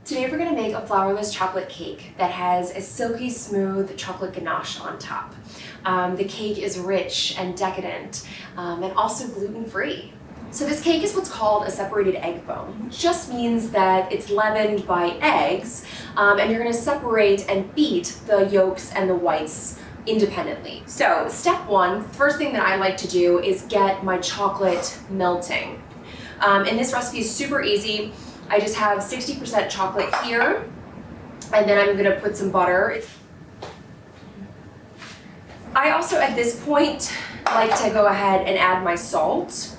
Today we're going to make a flourless chocolate cake that has a silky smooth chocolate ganache on top. The cake is rich and decadent and also gluten-free. So this cake is what's called a separated egg foam, which just means that it's leavened by eggs and you're going to separate and beat the yolks and the whites independently. So step one, first thing that I like to do is get my chocolate melting. And this recipe is super easy. I just have 60% chocolate here, and then I'm gonna put some butter. I also, at this point, like to go ahead and add my salt,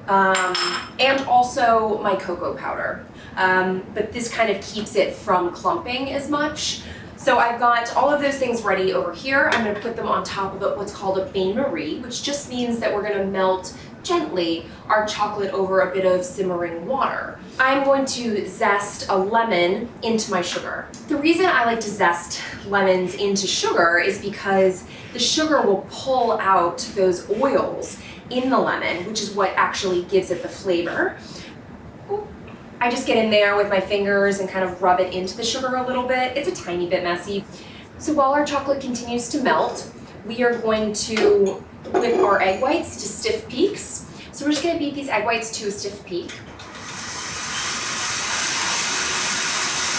and also my cocoa powder. But this kind of keeps it from clumping as much. So I've got all of those things ready over here. I'm gonna put them on top of what's called a bain-marie, which just means that we're gonna melt gently our chocolate over a bit of simmering water. I'm going to zest a lemon into my sugar. The reason I like to zest lemons into sugar is because the sugar will pull out those oils in the lemon, which is what actually gives it the flavor. I just get in there with my fingers and kind of rub it into the sugar a little bit. It's a tiny bit messy. So while our chocolate continues to melt, we are going to whip our egg whites to stiff peaks. So we're just going to beat these egg whites to a stiff peak.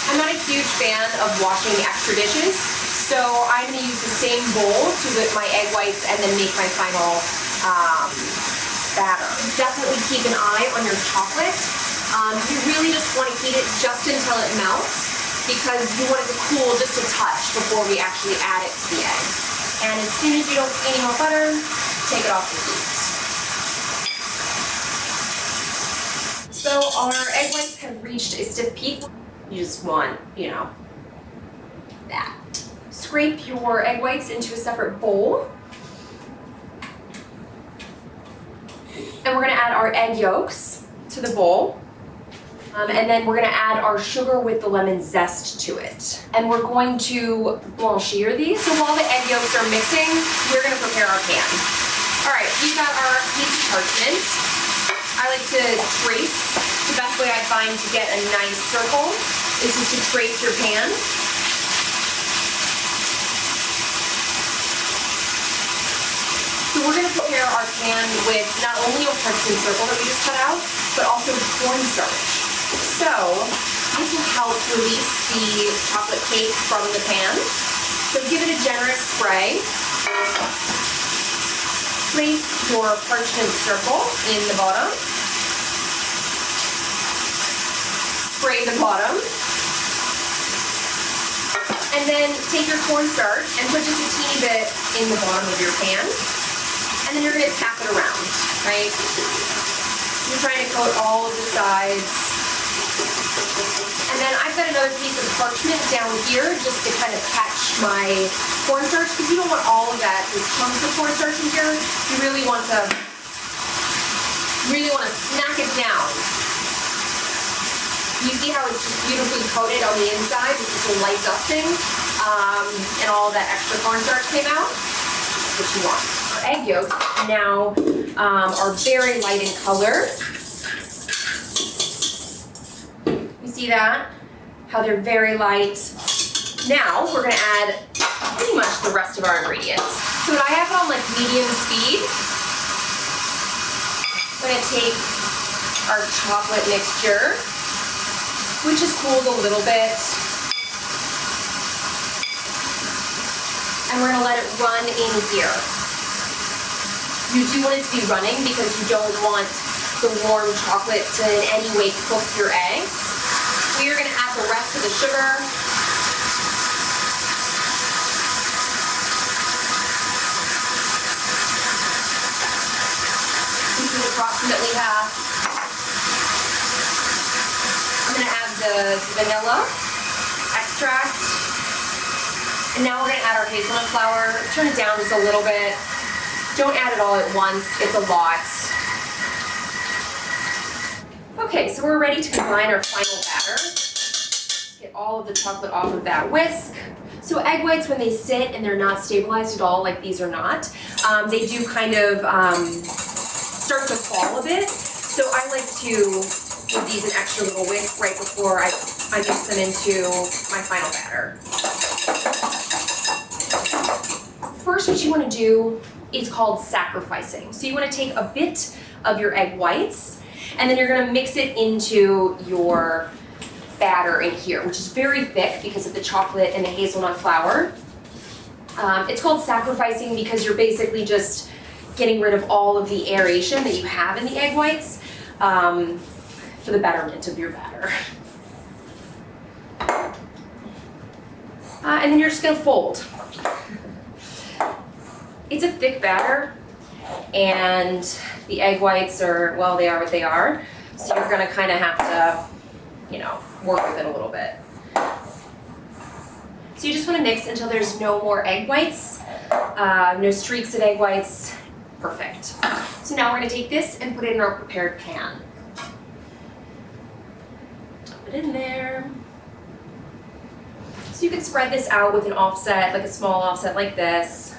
I'm not a huge fan of washing extra dishes, so I'm going to use the same bowl to whip my egg whites and then make my final batter. Definitely keep an eye on your chocolate. You really just want to heat it just until it melts, because you want it to cool just a touch before we actually add it to the eggs. And as soon as you don't see any more butter, take it off the heat. So our egg whites have reached a stiff peak. You just want, that. Scrape your egg whites into a separate bowl. And we're gonna add our egg yolks to the bowl. And then we're gonna add our sugar with the lemon zest to it. And we're going to blanchir these. So while the egg yolks are mixing, we're gonna prepare our pan. All right, we've got our piece of parchment. I like to trace. The best way I find to get a nice circle is just to trace your pan. So we're gonna prepare our pan with not only a parchment circle that we just cut out, but also cornstarch. So this will help release the chocolate cake from the pan. So give it a generous spray. Place your parchment circle in the bottom. Spray the bottom. And then take your cornstarch and put just a teeny bit in the bottom of your pan. And then you're going to tap it around, right? You're trying to coat all of the sides. And then I've got another piece of parchment down here just to kind of catch my cornstarch, because you don't want all of that, those chunks of cornstarch in here. You really want to smack it down. You see how it's just beautifully coated on the inside with just a light dusting, and all that extra cornstarch came out? That's what you want. Our egg yolks now are very light in color. See that? How they're very light. Now we're gonna add pretty much the rest of our ingredients. So I have it on like medium speed. I'm gonna take our chocolate mixture, which has cooled a little bit, and we're gonna let it run in here. You do want it to be running because you don't want the warm chocolate to in any way cook your eggs. We are going to add the rest of the sugar. This is approximately half. I'm going to add the vanilla extract. And now we're going to add our hazelnut flour. Turn it down just a little bit. Don't add it all at once. It's a lot. Okay, so we're ready to combine our final batter. Get all of the chocolate off of that whisk. So egg whites, when they sit and they're not stabilized at all, like these are not, they do kind of start to fall a bit. So I like to give these an extra little whisk right before I mix them into my final batter. First, what you want to do is called sacrificing. So you want to take a bit of your egg whites, and then you're going to mix it into your batter in here, which is very thick because of the chocolate and the hazelnut flour. It's called sacrificing because you're basically just getting rid of all of the aeration that you have in the egg whites for the betterment of your batter. And then you're just going to fold. It's a thick batter, and the egg whites are, well, they are what they are. So you're going to kind of have to, you know, work with it a little bit. So you just want to mix until there's no more egg whites, no streaks of egg whites. Perfect. So now we're going to take this and put it in our prepared pan. Put it in there. So you can spread this out with an offset, like a small offset like this.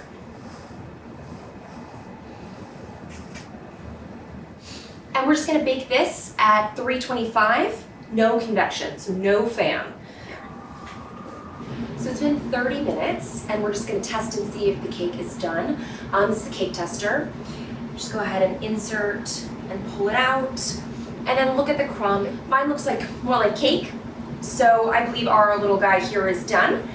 And we're just going to bake this at 325, no convection, so no fan. So it's been 30 minutes, and we're just going to test and see if the cake is done. This is the cake tester. Just go ahead and insert and pull it out, and then look at the crumb. Mine looks like more like cake, so I believe our little guy here is done.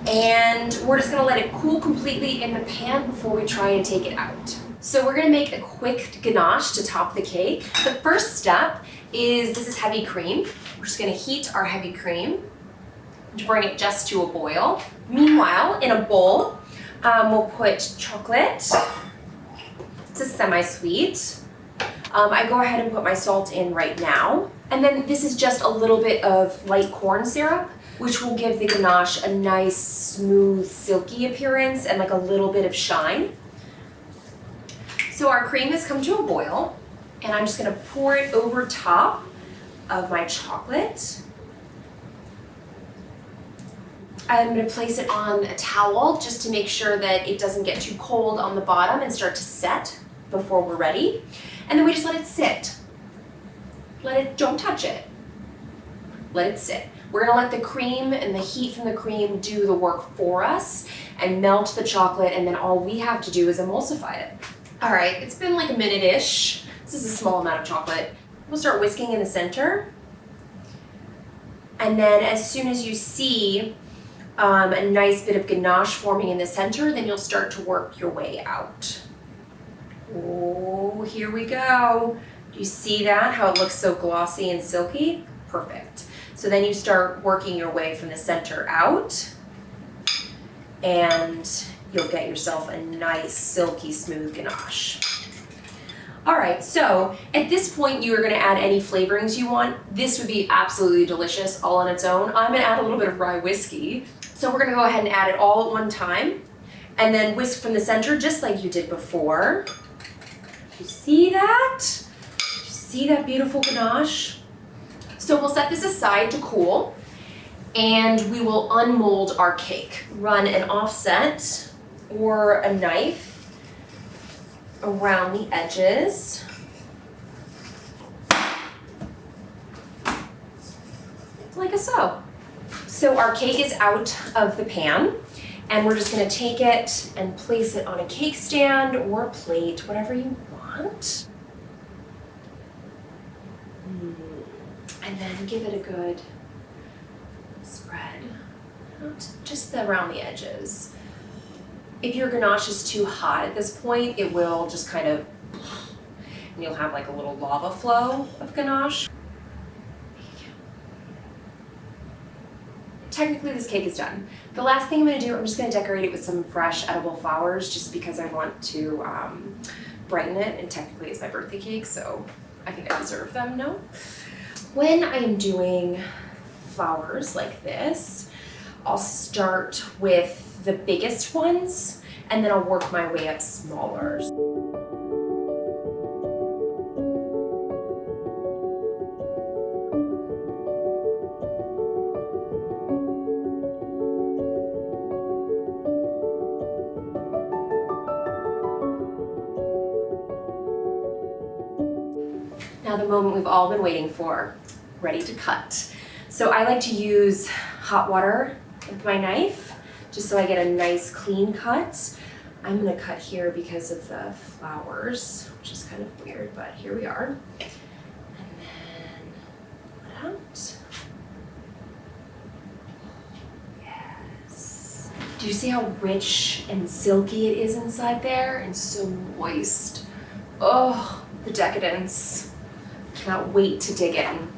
And we're just going to let it cool completely in the pan before we try and take it out. So we're going to make a quick ganache to top the cake. The first step is, this is heavy cream. We're just going to heat our heavy cream to bring it just to a boil. Meanwhile, in a bowl, we'll put chocolate. This is semi-sweet. I go ahead and put my salt in right now. And then this is just a little bit of light corn syrup, which will give the ganache a nice, smooth, silky appearance and like a little bit of shine. So our cream has come to a boil, and I'm just going to pour it over top of my chocolate. I'm going to place it on a towel just to make sure that it doesn't get too cold on the bottom and start to set before we're ready. And then we just let it sit. Don't touch it. Let it sit. We're going to let the cream and the heat from the cream do the work for us and melt the chocolate, and then all we have to do is emulsify it. All right, it's been like a minute-ish. This is a small amount of chocolate. We'll start whisking in the center. And then as soon as you see a nice bit of ganache forming in the center, then you'll start to work your way out. Oh, here we go. Do you see that? How it looks so glossy and silky? Perfect. So then you start working your way from the center out, and you'll get yourself a nice, silky, smooth ganache. All right, so at this point, you are gonna add any flavorings you want. This would be absolutely delicious all on its own. I'm gonna add a little bit of rye whiskey. So we're gonna go ahead and add it all at one time, and then whisk from the center, just like you did before. You see that? You see that beautiful ganache? So we'll set this aside to cool, and we will unmold our cake. Run an offset or a knife around the edges. Like so. So our cake is out of the pan, and we're just going to take it and place it on a cake stand or a plate, whatever you want. And then give it a good spread, just around the edges. If your ganache is too hot at this point, it will just kind of, and you'll have like a little lava flow of ganache. Technically, this cake is done. The last thing I'm going to do, I'm just going to decorate it with some fresh edible flowers, just because I want to brighten it, and technically it's my birthday cake, so I think I deserve them, no? When I am doing flowers like this, I'll start with the biggest ones, and then I'll work my way up smaller. Now the the moment we've all been waiting for, ready to cut. So I like to use hot water with my knife, just so I get a nice clean cut. I'm gonna cut here because of the flowers, which is kind of weird, but here we are. And then put it out. Yes. Do you see how rich and silky it is inside there? And so moist. Oh, the decadence. Cannot wait to dig in.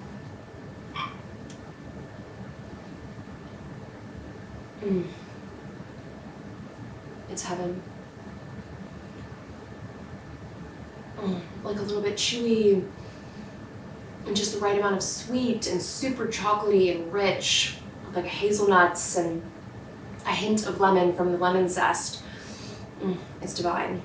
It's heaven. Like a little bit chewy and just the right amount of sweet and super chocolatey and rich, with like hazelnuts and a hint of lemon from the lemon zest. It's divine.